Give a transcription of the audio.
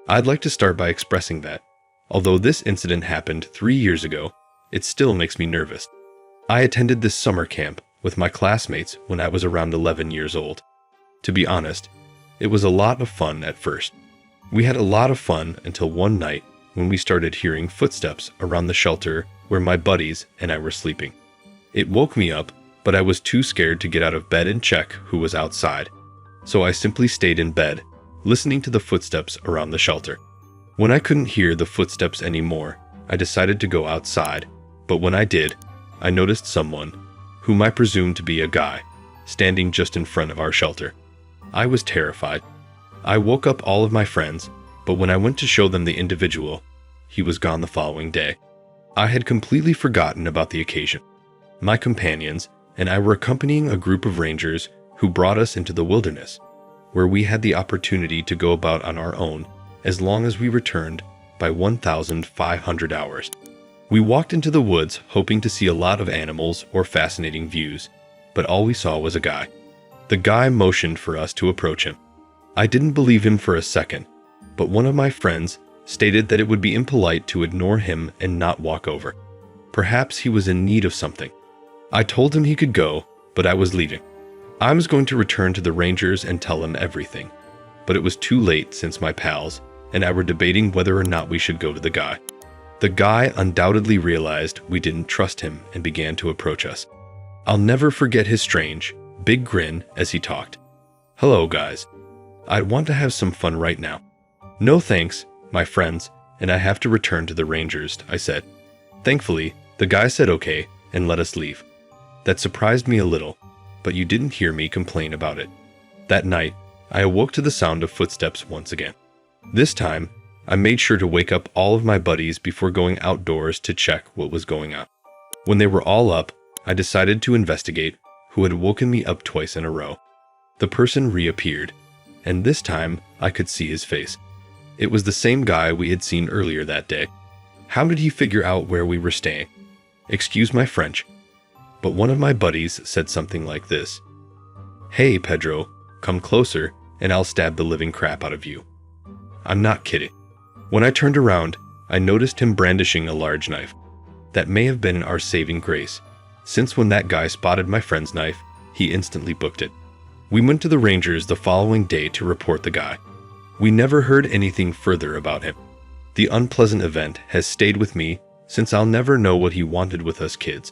I'd like to start by expressing that, although this incident happened 3 years ago, it still makes me nervous. I attended this summer camp with my classmates when I was around 11 years old. To be honest, it was a lot of fun at first. We had a lot of fun until one night when we started hearing footsteps around the shelter where my buddies and I were sleeping. It woke me up, but I was too scared to get out of bed and check who was outside, so I simply stayed in bed, listening to the footsteps around the shelter. When I couldn't hear the footsteps anymore, I decided to go outside, but when I did, I noticed someone, whom I presumed to be a guy, standing just in front of our shelter. I was terrified. I woke up all of my friends, but when I went to show them the individual, he was gone the following day. I had completely forgotten about the occasion. My companions and I were accompanying a group of rangers who brought us into the wilderness, where we had the opportunity to go about on our own as long as we returned by 1,500 hours. We walked into the woods hoping to see a lot of animals or fascinating views, but all we saw was a guy. The guy motioned for us to approach him. I didn't believe him for a second, but one of my friends stated that it would be impolite to ignore him and not walk over. Perhaps he was in need of something. I told him he could go, but I was leaving. I was going to return to the rangers and tell them everything, but it was too late since my pals and I were debating whether or not we should go to the guy. The guy undoubtedly realized we didn't trust him and began to approach us. I'll never forget his strange, big grin as he talked. "Hello, guys. I'd want to have some fun right now." "No thanks, my friends, and I have to return to the rangers," I said. Thankfully, the guy said okay and let us leave. That surprised me a little, but you didn't hear me complain about it. That night, I awoke to the sound of footsteps once again. This time, I made sure to wake up all of my buddies before going outdoors to check what was going on. When they were all up, I decided to investigate who had woken me up twice in a row. The person reappeared, and this time I could see his face. It was the same guy we had seen earlier that day. How did he figure out where we were staying? Excuse my French, but one of my buddies said something like this: "Hey, Pedro, come closer and I'll stab the living crap out of you." I'm not kidding. When I turned around, I noticed him brandishing a large knife. That may have been our saving grace, since when that guy spotted my friend's knife, he instantly booked it. We went to the rangers the following day to report the guy. We never heard anything further about him. The unpleasant event has stayed with me since I'll never know what he wanted with us kids.